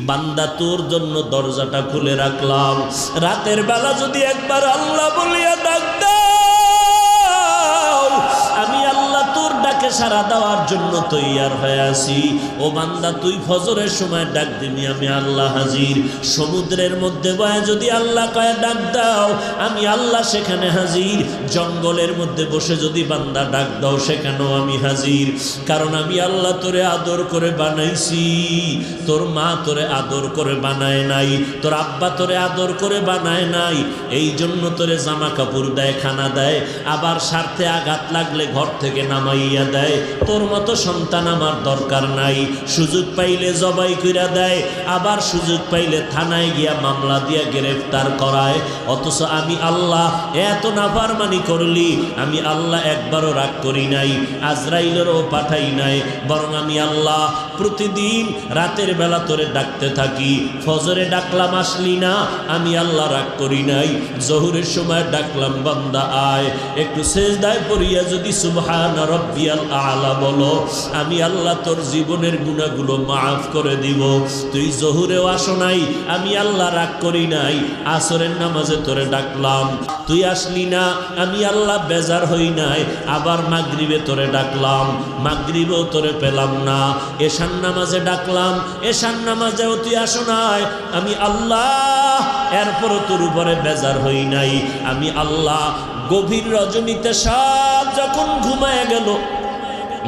বান্দা তোর জন্য দরজাটা খুলে রাখলাম, রাতের বেলা যদি একবার আল্লাহ বলিয়া ডাক দাও, আমি আল্লাহ তোর ডাকে সাড়া দেওয়ার জন্য তৈয়ার হয়ে আছি। ও বান্দা তুই ফজরের সময় ডাক দিবি, আমি আল্লাহ হাজির। সমুদ্রের মধ্যে বয়ে যদি আল্লাহ কয়ে ডাক দাও, আমি আল্লাহ সেখানে হাজির। জঙ্গলের মধ্যে বসে যদি বান্দা ডাক দাও, সেখানেও আমি হাজির। কারণ আমি আল্লাহ তোরে আদর করে বানাইছি, তোর মা তোরে আদর করে বানায় নাই, তোর আব্বা তোরে আদর করে বানায় নাই। এই জন্য তোরে জামা কাপড় দেয়, খানা দেয়, আবার স্বার্থে আঘাত লাগলে ঘর থেকে নামাইয়া দেয়। তোর মতো সন্তান আমার দরকার নাই। সুযোগ পাইলে জবাই কইরা দেয়, আবার সুযোগ পাইলে থানায় গিয়া মামলা দিয়া গ্রেফতার করায়। অথচ আমি আল্লাহ এত নাফরমানি করলি, আমি আল্লাহ একবারও রাগ করি নাই, আজরাইলেরও পাঠাই নাই। বরং আমি আল্লাহ প্রতিদিন রাতের বেলা তোরে ডাকতে থাকি। ফজরে ডাকলাম আসলি না, আমি আল্লাহ রাগ করি নাই। জোহরের সময় ডাকলাম বান্দা আয়, একটু সেজদায় পড়িয়া যদি সুবহান রাব্বিয়াল আলা বলো, আমি আল্লাহ তোর জীবনের গুনাহগুলো মাফ করে দিব। তুই জোহরেও আসো নাই, আমি আল্লাহ রাগ করি নাই। আসরের নামাজে তোরে ডাকলাম, তুই আসলি না, আমি আল্লাহ বেজার হই নাই। আবার মাগরিবে তোরে ডাকলাম, মাগরিবেও তোরে পেলাম না। এশার নামাজে ডাকলাম, এশার নামাজেও তুই আসো নাই, আমি আল্লাহ এরপরও তোর উপরে বেজার হই নাই। আমি আল্লাহ গভীর রজনীতে সব যখন ঘুমায় গেল,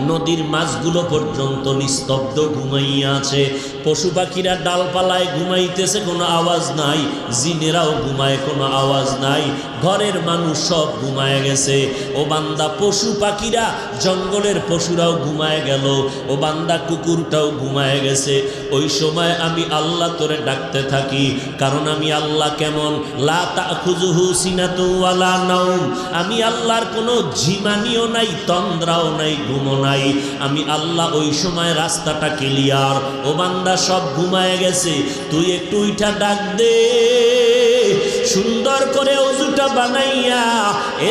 নদীর মাছগুলো পর্যন্ত নিস্তব্ধ ঘুমাইয়া আছে, পশু পাখিরা ডালপালায় ঘুমাইতেছে, কোনো আওয়াজ নাই, জিনেরাও ঘুমায়, কোনো আওয়াজ নাই, ঘরের মানুষ সব ঘুমায় গেছে। ও বান্দা পশু পাখিরা, জঙ্গলের পশুরাও ঘুমায় গেল, ও বান্দা কুকুরটাও ঘুমায় গেছে। ওই সময় আমি আল্লাহ তোরে ডাকতে থাকি, কারণ আমি আল্লাহ কেমন, লা তাখুযুহু সিনাতুন ওয়ালা নাওম, আমি আল্লাহর কোনো ঝিমানিও নাই, তন্দ্রাও নাই, ঘুমও নাই। আমি আল্লাহ ওই সময় রাস্তাটা ক্লিয়ার। ও বান্দা সব ঘুমায় গেছে, তুই একটু উঠা ডাক দে, সুন্দর করে ওযুটা বানাইয়া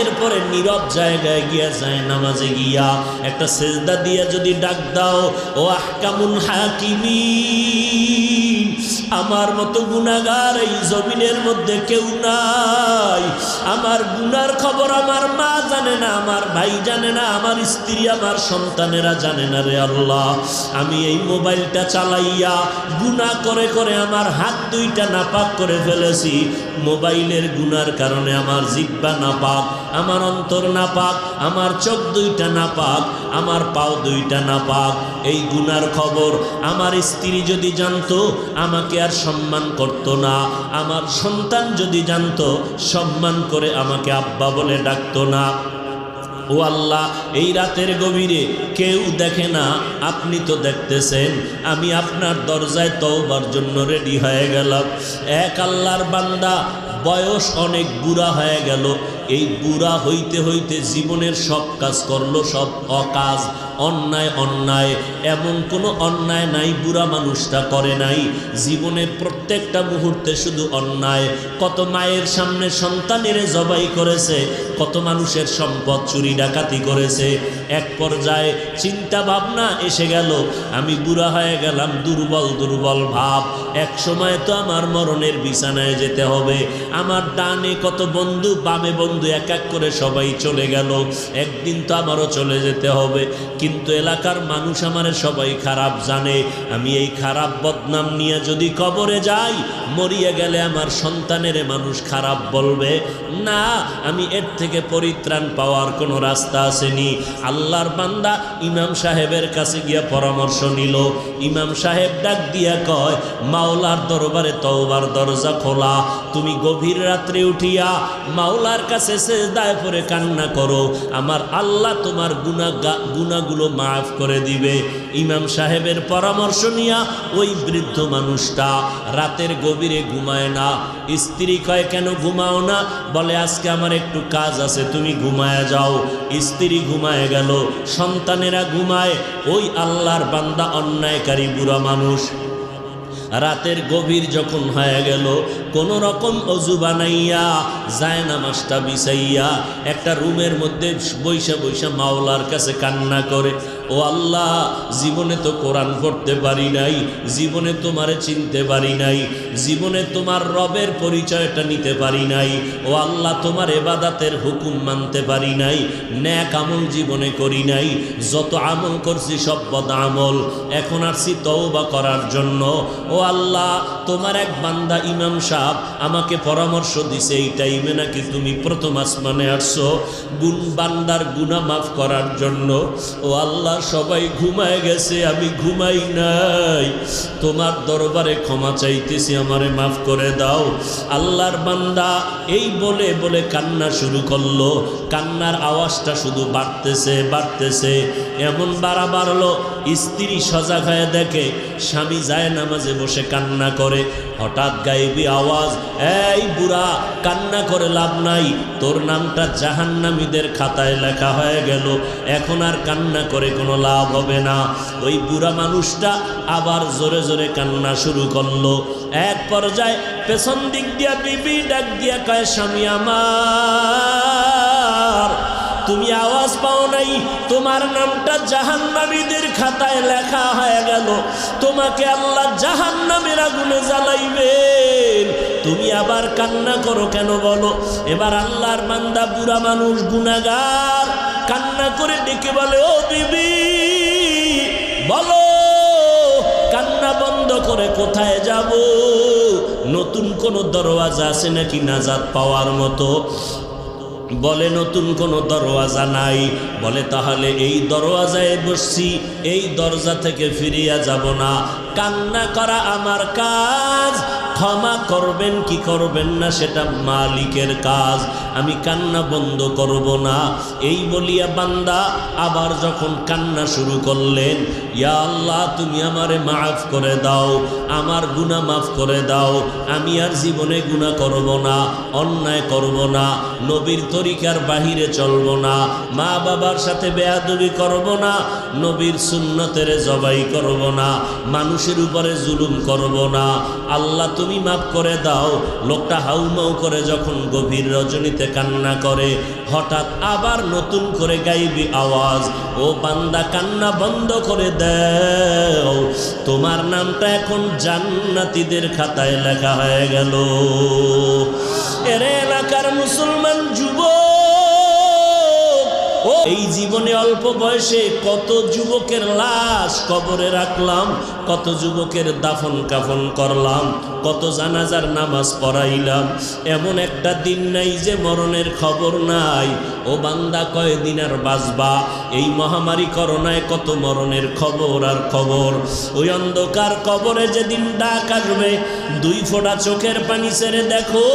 এরপরে নীরব জায়গায় গিয়া যায় নামাজে গিয়া একটা সেজদা দিয়া যদি ডাক দাও, ও আহকামুল হাকিমিন, আমার মতো গুনাহগার এই জমিনের মধ্যে কেউ নাই। আমার গুনার খবর আমার মা জানে না, আমার ভাই জানে না, আমার স্ত্রী, আমার সন্তানেরা জানে না। রে আল্লাহ, আমি এই মোবাইলটা চালাইয়া গুনাহ করে করে আমার হাত দুইটা নাপাক করে ফেলেছি। মোবাইলের গুনার কারণে আমার জিহ্বা নাপাক, আমার অন্তর নাপাক, আমার চোখ দুইটা নাপাক, আমার পাও দুইটা নাপাক। এই গুনার খবর আমার স্ত্রী যদি জানতো, আমাকে আর সম্মান করতো না। আমার সন্তান যদি জানতো, সম্মান করে আমাকে আব্বা বলে ডাকতো না। ও আল্লাহ, এই রাতের গভীরে কেউ দেখে না, আপনি তো দেখতেছেন। আমি আপনার দরজায় তওবার জন্য রেডি হয়ে গেলাম। এক আল্লাহর বান্দা বয়স অনেক বুড়া হয়ে গেল। এই বুড়া হইতে হইতে জীবনের সব কাজ করলো, সব অকাজ, অন্যায় অন্যায়, এমন কোনো অন্যায় নাই বুড়া মানুষটা করে নাই। জীবনের প্রত্যেকটা মুহূর্তে শুধু অন্যায়। কত মায়ের সামনে সন্তানের জবাই করেছে, কত মানুষের সম্পদ চুরি ডাকাতি করেছে। এক পর্যায়ে চিন্তা ভাবনা এসে গেল, আমি বুড়া হয়ে গেলাম, দুর্বল দুর্বল ভাব, এক সময় তো আমার মরণের বিছানায় যেতে হবে। আমার ডানে কত বন্ধু, বামে বন্ধু, এক এক করে সবাই চলে গেল, একদিন তো আমারও চলে যেতে হবে। কিন্তু এলাকার মানুষ আমারে সবাই খারাপ জানে। আমি এই খারাপ বদনাম নিয়ে যদি কবরে যাই, মরিয়া গেলে আমার সন্তানের মানুষ খারাপ বলবে না। আমি এর থেকে পরিত্রাণ পাওয়ার কোনো রাস্তা আসেনি। আল্লাহর বান্দা ইমাম সাহেবের কাছে গিয়া পরামর্শ নিল। ইমাম সাহেব ডাক দিয়া কয়, মাওলার দরবারে তওবার দরজা খোলা। তুমি গভীর রাত্রে উঠিয়া মাওলার কাছে সেজদায় পড়ে কান্না করো, আমার আল্লাহ তোমার গুনাহগুলো মাফ করে দিবে। ইমাম সাহেবের পরামর্শ নিয়া ওই বৃদ্ধ মানুষটা রাতের গভীরে ঘুমায় না। স্ত্রী কয়, কেন ঘুমাও না? বলে, আজকে আমার একটু কাজ আছে, তুমি ঘুমায় যাও। স্ত্রী ঘুমায় গেল, সন্তানেরা ঘুমায়। ওই আল্লাহর বান্দা অন্যায়কারী বুড়া মানুষ রাতের গভীর যখন হয়ে গেল, কোন রকম অজু বানাইয়া জায়নামাজটা বিছাইয়া একটা রুমের মধ্যে বৈশা বৈশা মাওলার কাছে কান্না করে। ও আল্লাহ, জীবনে তো কোরআন পড়তে পারি নাই, জীবনে তোমারে চিনতে পারি নাই, জীবনে তোমার রবের পরিচয়টা নিতে পারি নাই। ও আল্লাহ, তোমার ইবাদতের হুকুম মানতে পারি নাই, নেক আমল জীবনে করি নাই, যত আমল করছি সব বদ আমল। এখন আসছি তওবা করার জন্য। ও আল্লাহ, তোমার এক বান্দা ইমাম সাহেব আমাকে পরামর্শ দিছে এই টাইমে নাকি তুমি প্রথম আসমানে আসছো বান্দার গুনাহ মাফ করার জন্য। ও আল্লাহ, সবাই ঘুমায় গেছে, আমি ঘুমাই নাই, তোমার দরবারে ক্ষমা চাইতেছি, আমারে মাফ করে দাও। আল্লাহর বান্দা এই বলে বলে কান্না শুরু করলো। কান্নার আওয়াজটা শুধু বাড়তেছে বাড়তেছে, এমন বাড়া বাড়লো স্ত্রী সজাগ হয়ে দেখে স্বামী যায় নামাজে বসে কান্না করে। হঠাৎ গায়েবী আওয়াজ, এই বুড়া, কান্না করে লাভ নাই, তোর নামটা জাহান্নামীদের খাতায় লেখা হয়ে গেল, এখন আর কান্না করে কোনো লাভ হবে না। ওই বুড়া মানুষটা আবার জোরে জোরে কান্না শুরু করলো। এক পর্যায়ে পেছন দিক দিয়া বিবি ডাক দিয়া কয়, স্বামী আমার, তুমি আওয়াজ পাও নাই? তোমার নামটা জাহান্নামীদের খাতায় লেখা হয়ে গেল, তোমাকে আল্লাহ জাহান্নামের আগুনে জ্বালাইবেন, তুমি আবার কান্না করো কেন বলো? এবার আল্লাহর বান্দা বুড়া মানুষ গুনাহগার কান্না করে ডেকে বলে, ও বিবি বলো, কান্না বন্ধ করে কোথায় যাব? নতুন কোন দরওয়াজা আছে নাকি নাজাত পাওয়ার মতো? বলে নতুন কোনো দরওয়াজা নাই। বলে তাহলে এই দরওয়াজায় বসছি, এই দরজা থেকে ফিরিয়া যাব না। কান্না করা আমার কাজ, ক্ষমা করবেন কি করবেন না সেটা মালিকের কাজ, আমি কান্না বন্ধ করব না। এই বলিয়া বান্দা আবার যখন কান্না শুরু করলেন, ইয়া আল্লাহ, তুমি আমারে মাফ করে দাও, আমার গুনাহ মাফ করে দাও, আমি আর জীবনে গুনাহ করব না, অন্যায় করব না, নবীর তরিকার বাহিরে চলব না, মা বাবার সাথে বেয়াদবি করব না, নবীর সুন্নতের জবাই করব না, মানুষের উপরে জুলুম করব না, আল্লাহ তুমি মাফ করে দাও। লোকটা হাউমাউ করে যখন গভীর রজনীতে কান্না করে, হঠাৎ আবার নতুন করে গাইবি আওয়াজ, ও বান্দা কান্না বন্ধ করে দাও, তোমার নামটা এখন জান্নাতীদের খাতায় লেখা হয়ে গেল। এর এলাকার মুসলমান যুবক, ও এই জীবনে অল্প বয়সে কত যুবকের লাশ কবরে রাখলাম, কত যুবকের দাফন কাফন করলাম, কত জানাজার নামাজ পড়াইলাম, এমন একটা দিন নাই যে মরণের খবর নাই। ও বান্দা, কয়দিন আর বাঁচবা? এই মহামারী করোনায় কত মরণের খবর আর খবর। ওই অন্ধকার কবরে যেদিন ডাক আসবে, দুই ফোঁটা চোখের পানি ছেড়ে দেখো,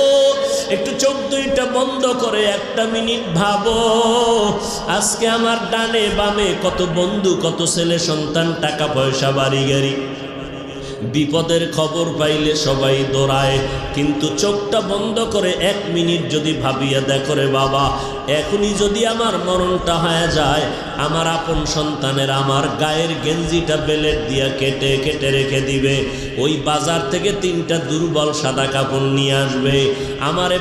একটু চোখ দুইটা বন্ধ করে একটা মিনিট ভাবো, আজকে আমার ডানে বামে কত বন্ধু, কত ছেলে সন্তান, টাকা পয়সা, বাড়ি গাড়ি, বিপদের খবর পাইলে সবাই দৌড়ায়, কিন্তু চোখটা বন্ধ করে এক মিনিট যদি ভাবিয়া দেখো রে বাবা, এখনই যদি আমার মরণটা হয়ে যায়, আমার আপন সন্তানের আমার গায়ের গেঞ্জিটা বেলেট দিয়া কেটে কেটে রেখে দিবে, ওই বাজার থেকে 3টা দুর্বল সাদা কাপড় নিয়ে আসবে, আমারে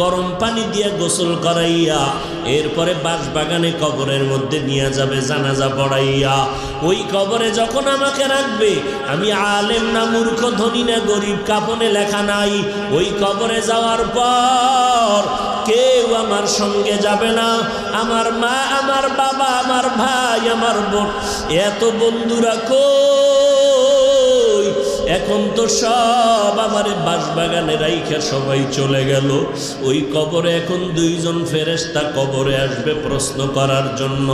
গরম পানি দিয়ে গোসল করাইয়া এরপরে বাঁশবাগানে কবরের মধ্যে নিয়ে যাবে জানাজা পড়াইয়া। ওই কবরে যখন আমাকে রাখবে, আমি আলেম না মূর্খ, ধনী না গরিব, কাপনে লেখা নাই, ওই কবরে যাওয়ার পর কেউ আমার সঙ্গে যাবে না, আমার মা, আমার বাবা, আমার ভাই, আমার বোন, এত বন্ধুরা কই? এখন তো সব আমার বাঁশবাগানে রাইখা সবাই চলে গেল। ওই কবরে এখন 2জন ফেরেশতা কবরে আসবে প্রশ্ন করার জন্য।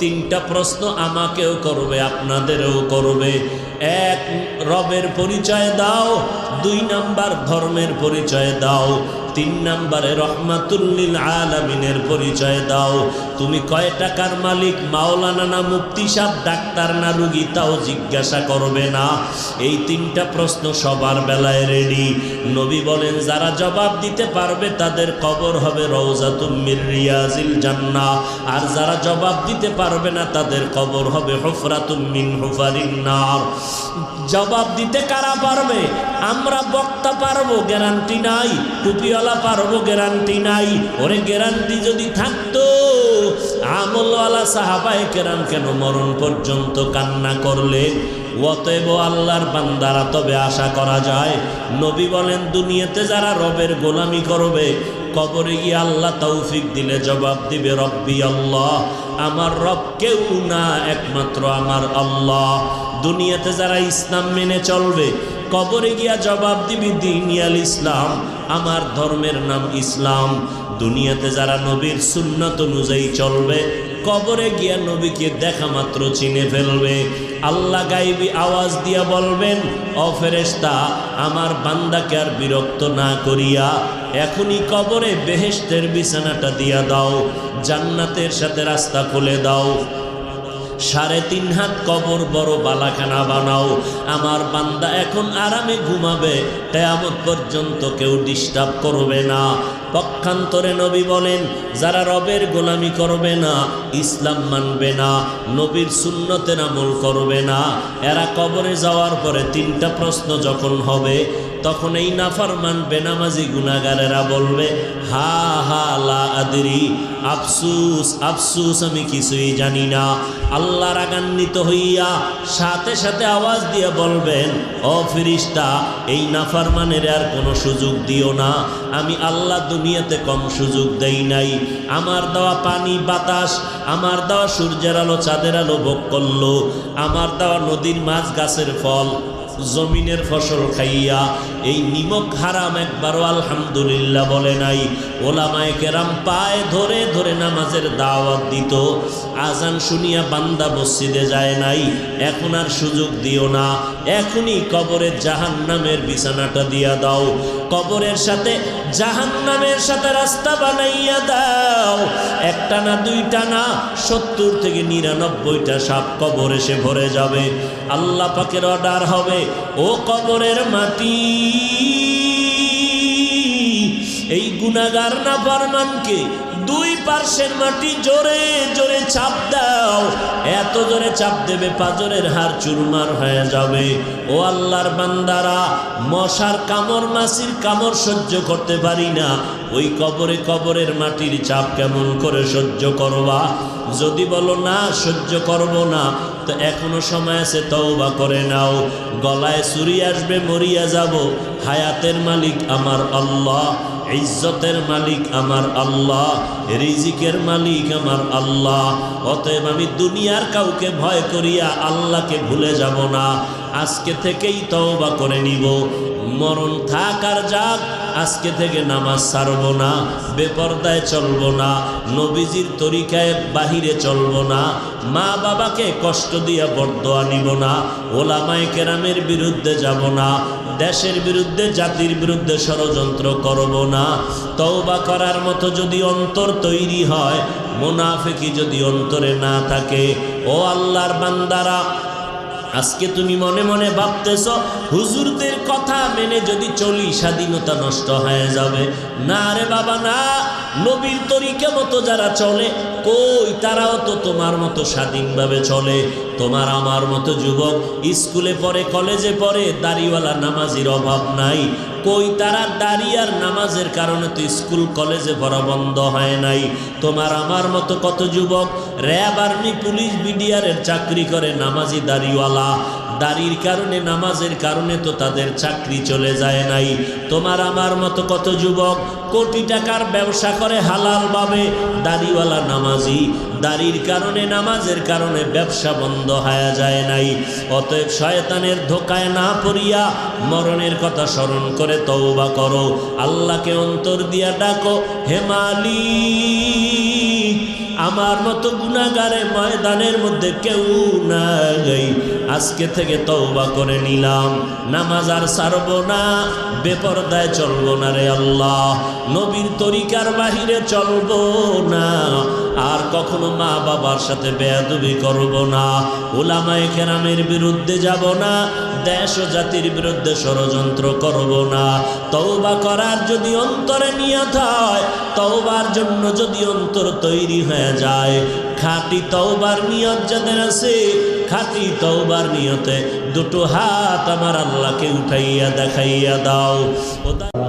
3টা প্রশ্ন আমাকেও করবে, আপনাদেরও করবে। 1, রবের পরিচয় দাও, 2 নাম্বার ধর্মের পরিচয় দাও, 3 নাম্বারে রহমাতুল্লিল আলামিনের পরিচয় দাও। তুমি কয় টাকার মালিক, মাওলানা না মুফতি সাহেব, ডাক্তার না রুগী, তাও জিজ্ঞাসা করবে না। এই 3টা প্রশ্ন সবার বেলায় রেডি। নবী বলেন, যারা জবাব দিতে পারবে তাদের কবর হবে রওজাতুম মির রিয়াজিল জান্নাহ, আর যারা জবাব দিতে পারবে না তাদের কবর হবে হুফরাতুম মিন হুফারিন নার। জবাব দিতে কারা পারবে? আমরা বক্তা পারবো, গ্যারান্টি নাই। টুপিওয়ালা পারবো, গ্যারান্টি নাই। ওরে গ্যারান্টি যদি থাকতো আমলওয়ালা সাহাবায়ে কেরাম কেন মরণ পর্যন্ত কান্না করলেন? অতএব আল্লাহর বান্দারা, তবে আশা করা যায়, নবী বলেন দুনিয়াতে যারা রবের গোলামি করবে, কবরে গিয়ে আল্লাহ তৌফিক দিলে জবাব দিবে রব্বি আল্লাহ, আমার রব কেউ না, একমাত্র আমার আল্লাহ। দুনিয়াতে যারা ইসলাম মেনে চলবে, কবরে গিয়া জবাব দিবি দীনিয়াল ইসলাম, আমার ধর্মের নাম ইসলাম। দুনিয়াতে যারা নবীর সুন্নাত অনুযায়ী চলবে, কবরে গিয়া নবীকে দেখা মাত্র চিনে ফেলবে। আল্লাহ গাইবি আওয়াজ দিয়া বলবেন, ও ফেরেশতা, আমার বান্দাকে আর বিরক্ত না করিয়া এখনই কবরে বেহেশতের বিছানাটা দিয়া দাও, জান্নাতের সাথে রাস্তা খুলে দাও। 3.5 হাত কবর বড় বালাখানা বানাও, আমার বান্দা এখন আরামে ঘুমাবে, কিয়ামত পর্যন্ত কেউ ডিস্টার্ব করবে না। পক্ষান্তরে নবী বলেন, যারা রবের গোলামি করবে না, ইসলাম মানবে না, নবীর সুন্নতের আমল করবে না, এরা কবরে যাওয়ার পরে 3টা প্রশ্ন যখন হবে, তখন এই নাফরমান বেনামাজি গুনাহগারেরা বলবে, হা হা লা আদরি, আফসুস আফসুস, আমি কিছুই জানি না। আল্লাহ রাগান্বিত হইয়া সাথে সাথে আওয়াজ দিয়ে বলবেন, ও ফেরেশতা, এই নাফরমানের আর কোনো সুযোগ দিও না, আমি আল্লাহ দুনিয়াতে কম সুযোগ দেই নাই। আমার দেওয়া পানি বাতাস, আমার দেওয়া সূর্যের আলো চাঁদের আলো ভোগ করলো, আমার দেওয়া নদীর মাছ গাছের ফল জমিনের ফসল খাইয়া এই নিমক হারাম একবারও আলহামদুলিল্লাহ বলে নাই। ওলামায়ে কেরাম পায়ে ধরে ধরে নামাজের দাওয়াত দিত, আজান শুনিয়া বান্দা মসজিদে যায় নাই। এখন আর সুযোগ দিও না, এখনই কবরের জাহান্নামের বিছানাটা দিয়া দাও, কবরের সাথে জাহান্নামের সাথে রাস্তা বানাইয়া দাও। একটা না, দুইটা না, 70 থেকে 99টা সাপ কবর এসে ভরে যাবে। আল্লাহ পাকের অর্ডার হবে, ও কবরের মাটি, এই গুনাহগার নাফরমানকে 2 পার্শ্বের মাটি জোরে জোরে চাপ দাও। এত জোরে চাপ দেবে পাজরের হাড় চুরমার হয়ে যাবে। ও আল্লাহর বান্দারা, মশার কামড় মাছির কামড় সহ্য করতে পারি না, ওই কবরে কবরের মাটির চাপ কেমন করে সহ্য করবা? যদি বলো না সহ্য করব না, তো এখনো সময় আছে, তওবা করে নাও। গলায় ছুরি আসবে, মরিয়া যাব, হায়াতের মালিক আমার আল্লাহ, ইজ্জতের মালিক আমার আল্লাহ, রিজিকের মালিক আমার আল্লাহ। অতএব আমি দুনিয়ার কাউকে ভয় করিয়া আল্লাহকে ভুলে যাব না। আজকে থেকেই তওবা করে নিব। মরণ থাক আর যাক, আজকে থেকে নামাজ ছাড়ব না, বেপরদায় চলব না, নবীজির তরিকায় বাহিরে চলব না, মা বাবাকে কষ্ট দিয়া বরদোয়া নিব না, ওলামায়ে কেরামের বিরুদ্ধে যাব না, দেশের বিরুদ্ধে জাতির বিরুদ্ধে ষড়যন্ত্র করব না। তওবা করার মতো যদি অন্তর তৈরি হয়, মুনাফিকি যদি অন্তরে না থাকে, ও আল্লাহর বান্দারা, আজকে তুমি মনে মনে ভাবতেছ হুজুরদের কথা মেনে যদি চলি স্বাধীনতা নষ্ট হয়ে যাবে। না রে বাবা না, নবীর তরিকা মতো যারা চলে, কই তারাও তো তোমার মতো স্বাধীনভাবে চলে। তোমার আমার মতো যুবক স্কুলে পড়ে, কলেজে পড়ে, দাড়িওয়ালা নামাজির অভাব নাই। কই তারা দাড়ি আর নামাজের কারণে তো স্কুল কলেজে পড়া বন্ধ হয় নাই। তোমার আমার মতো কত যুবক র্যাব, আর্মি, পুলিশ, বিডিআরের চাকরি করে, নামাজি দাড়িওয়ালা, দাড়ির কারণে নামাজের কারণে তো তাদের চাকরি চলে যায় নাই। তোমার আমার মতো কত যুবক কোটি টাকার ব্যবসা করে হালালভাবে, দাড়িওয়ালা নামাজি, দাড়ির কারণে নামাজের কারণে ব্যবসা বন্ধ হয়ে যায় নাই। অতএব শয়তানের ধোকায় না পড়িয়া মরণের কথা স্মরণ করে তওবা করো, আল্লাহকে অন্তর দিয়া ডাকো, হে মালিক, আমার মতো গুনাহগারে ময়দানের মধ্যে কেউ নাই, আজকে থেকে তওবা করে নিলাম, নামাজ আর ছাড়ব না, বেপরদায় চলব না রে আল্লাহ, নবীর তরিকার বাহিরে চলব না, আর কখনো মা বাবার সাথে বেয়াদবি করব না, উলামায়ে কেরামের বিরুদ্ধে যাব না, দেশ ও জাতির বিরুদ্ধে ষড়যন্ত্র করব না। তওবা করার যদি অন্তরে নিয়ত হয়, তওবার জন্য যদি অন্তর তৈরি হয়ে যায়, খাঁটি তওবার নিয়ত যাদের আছে, খাঁটি তওবার নিয়তে দুটো হাত আমার আল্লাহকে উঠাইয়া দেখাইয়া দাও।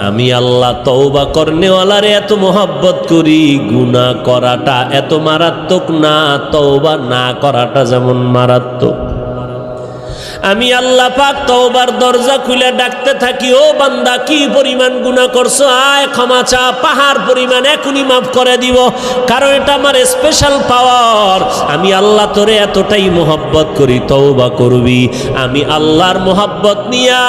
আমি আল্লাহ তওবা করনেওয়ালারে এত মোহাব্বত করি, গুনাহ করাটা এত মারাত্মক না, তওবা না করাটা যেমন মারাত্মক। আমি আল্লাহ পাক তওবার দরজা খুলে ডাকতে থাকি, ও বান্দা কি পরিমাণ গুনাহ করছো, আয় ক্ষমা চা, পাহাড় পরিমাণ এখনই মাফ করে দিব, কারণ এটা আমার স্পেশাল পাওয়ার। আমি আল্লাহ তোরে এতটাই মোহাব্বত করি, তওবা করবি। আমি আল্লাহর মোহাব্বত নিয়া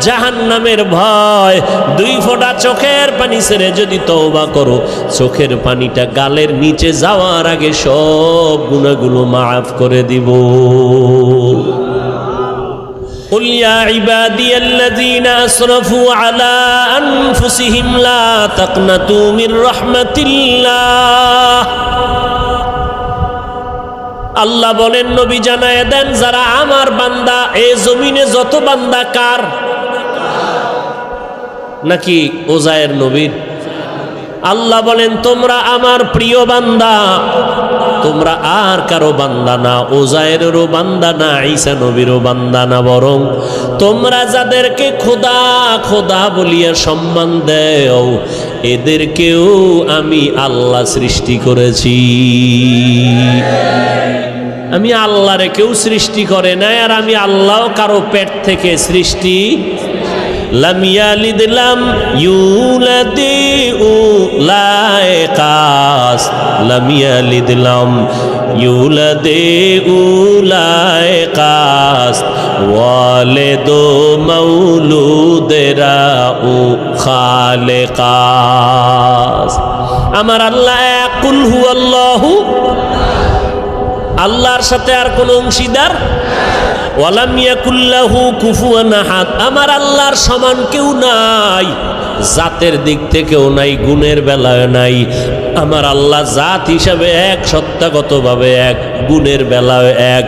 জাহান্নামের ভয়, 2 ফোঁটা চোখের পানি ছেড়ে যদি তওবা করো, চোখের পানিটা গালের নিচে যাওয়ার আগে সব গুনাহগুলো মাফ করে দিব। قل يا عبادي الذين أسرفوا على أنفسهم لا تقنطوا من رحمة الله। আল্লাহ বলেন, নবী জানায় দেন, যারা আমার বান্দা, এই জমিনে যত বান্দা কার? নাকি ওজায়ের নবীর? আল্লাহ বলেন, তোমরা আমার প্রিয় বান্দা, তোমরা আর কারো বান্দা না, ওজায়েরও বান্দা না, ঈসা নবীরও বান্দা না, বরং তোমরা যাদেরকে খোদা খোদা বলিয়া সম্মান দেও, এদেরকেও আমি আল্লাহ সৃষ্টি করেছি। আমি আল্লাহরে কেউ সৃষ্টি করে নাই, আর আমি আল্লাহ কারো পেট থেকে সৃষ্টি। লাম ইয়ালিদ লাম ইউলাদ উলাইকাস, লাম ইয়ালিদ লাম ইউলাদ উলাইকাস, ওয়ালিদু মাউলুদেরা উ খালিকাস। আমার আল্লাহ এক, কুল হুয়াল্লাহু, আল্লাহর সাথে আর কোন অংশীদার, ওয়ালাম ইয়াকুল্লাহু কুফুয়ান আহাদ, আমার আল্লাহর সমান কেউ নাই, জাতের দিক থেকেও নাই, গুণের বেলায় নাই। আমার আল্লাহ জাত হিসাবে এক, সত্তাগতভাবে এক, গুণের বেলায় এক।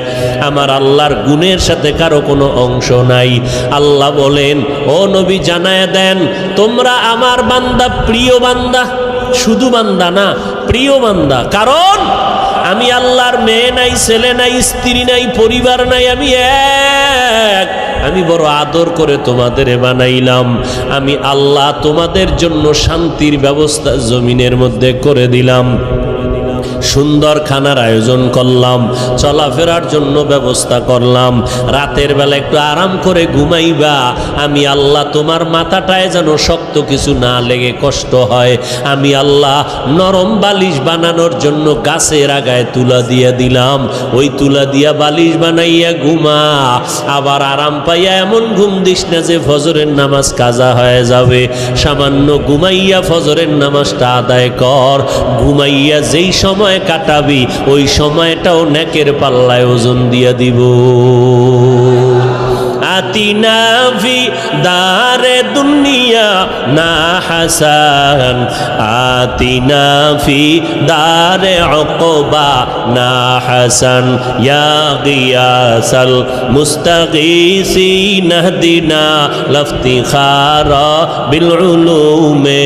আমার আল্লাহর গুণের সাথে কারো কোনো অংশ নাই। আল্লাহ বলেন, ও নবী জানায় দেন, তোমরা আমার বান্দা, প্রিয় বান্দা, শুধু বান্দা না, প্রিয় বান্দা। কারণ আমি আল্লাহর মেয়ে নাই, ছেলে নাই, স্ত্রী নাই, পরিবার নাই, আমি এক। আমি বড় আদর করে তোমাদের বানাইলাম। আমি আল্লাহ তোমাদের জন্য শান্তির ব্যবস্থা জমিনের মধ্যে করে দিলাম, সুন্দর খানার আয়োজন করলাম, চলাফেরার জন্য ব্যবস্থা করলাম, রাতের বেলা একটু আরাম করে ঘুমাইবা। আমি আল্লাহ তোমার মাথাটায় যেন শক্ত কিছু না লেগে কষ্ট হয়, আমি আল্লাহ নরম বালিশ বানানোর জন্য গাছের আগায় তুলা দিয়ে দিলাম, ওই তুলা দিয়া বালিশ বানাইয়া ঘুমা। আবার আরাম পাইয়া এমন ঘুম দিস না যে ফজরের নামাজ কাজা হয়ে যাবে, সামান্য ঘুমাইয়া ফজরের নামাজটা আদায় কর। ঘুমাইয়া যেই সময় কাটাবি, ওই সময়টাও নেকের পাল্লায় ওজন দিয়া দিব। আতিনা ফি দারে দুনিয়া না হাসান, আতিনা ফি দারে উকবা না হাসান, ইয়া গিয়াসাল মুস্তাগীসিন ইহদিনা লাফতিখারা বিল উলুমে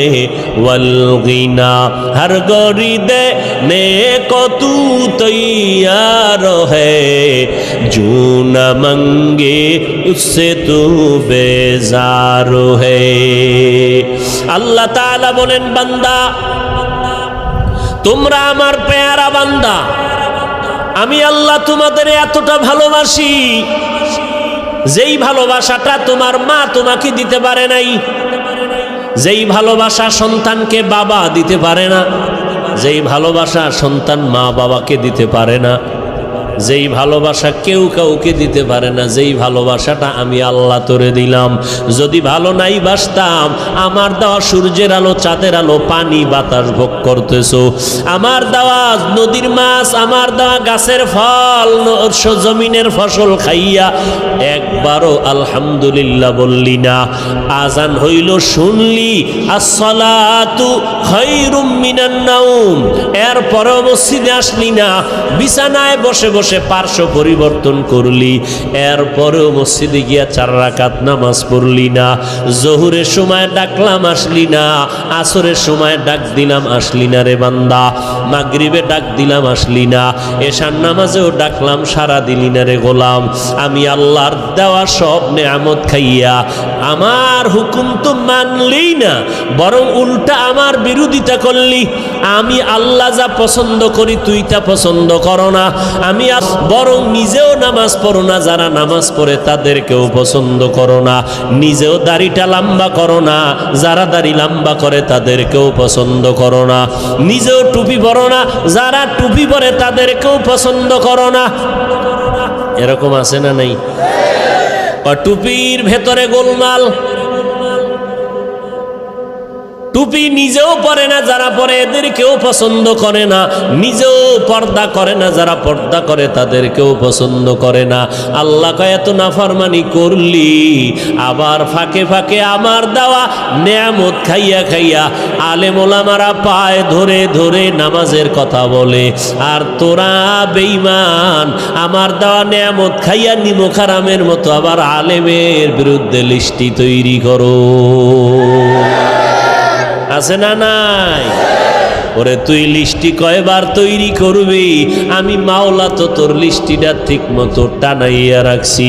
ওয়াল গিনা। হর গরিদে নেকো তু তৈয়ার है, जो न मंगे उससे तू बेजार है। আল্লাহ তাআলা বলেন, বান্দা, তোমরা আমার পেয়ারা বান্দা, আমি আল্লাহ তোমাদের এতটা ভালোবাসি, যেই ভালোবাসাটা তোমার মা তোমাকে দিতে পারে নাই, যেই ভালোবাসা সন্তানকে বাবা দিতে পারে না, যেই ভালোবাসা সন্তান মা বাবাকে দিতে পারে না, যেই ভালোবাসা কেউ কাউকে দিতে পারে না, যেই ভালোবাসাটা আমি আল্লাহ তোরে দিলাম। যদি ভালো নাই বাসতাম, আমার দেওয়া সূর্যের আলো, চাঁদের আলো, পানি বাতাস ভোগ করতেছো, আমার দেওয়া নদীর মাছ, আমার দেওয়া গাছের ফল, জমিনের ফসল খাইয়া একবারও আলহামদুলিল্লাহ বললি না। আজান হইল, শুনলি আসসালাতু খায়রুম মিনান নাওম, এরপরেও মসজিদে আসলি না, বিছানায় বসে বসে বসে পার্শ্ব পরিবর্তন করলি, এরপরেও মসজিদে গিয়া 4 রাকাত নামাজ পড়লি না। জোহরের সময় ডাকলাম আসলি না, আসরের সময় ডাক দিলাম আসলি না রে বান্দা, মাগরিবে ডাক দিলাম আসলি না, এশার নামাজেও ডাকলাম সারা দিলি না রে গোলাম। আমি আল্লাহর দেওয়া সব নেয়ামত খাইয়া আমার হুকুম তো মানলি না, বরং উল্টা আমার বিরোধিতা করলি। আমি আল্লাহ যা পছন্দ করি তুই তা পছন্দ করো না। আমি বরং নিজেও নামাজ পড়ো না, যারা নামাজ পড়ে তাদেরকেও পছন্দ করো না। নিজেও দাড়িটা লম্বা করো না, যারা দাড়ি লম্বা করে তাদেরকেও পছন্দ করো না। নিজেও টুপি পরো না, যারা টুপি পরে তাদেরকেও পছন্দ করো না। এরকম আছে না নাই? টুপির ভেতরে গোলমাল। টুপি নিজেও পরে না, যারা পরে এদেরকেও পছন্দ করে না। নিজেও পর্দা করে না, যারা পর্দা করে তাদেরকেও পছন্দ করে না। আল্লাহ কয় এত নাফরমানি করলি, আবার ফাঁকে ফাঁকে আমার দেওয়া নেয়ামত খাইয়া খাইয়া আলেম ওলামারা পায় ধরে ধরে নামাজের কথা বলে, আর তোরা বেঈমান আমার দেওয়া নেয়ামত খাইয়া নিমক হারামের মতো আবার আলেমের বিরুদ্ধে লিস্টি তৈরি করো। আছে না নাই? ওরে তুই লিস্টি কয়বার তৈরি করবি? আমি মাওলা তো তোর লিস্টিটা ঠিক মতো টানাইয়া রাখছি,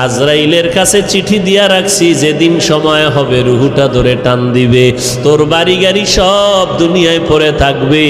আজরাইলের কাছে চিঠি দিয়া রাখছি, যেদিন সময় হবে রুহুটা ধরে টান দিবে, তোর বাড়ি গাড়ি সব দুনিয়ায় পড়ে থাকবে।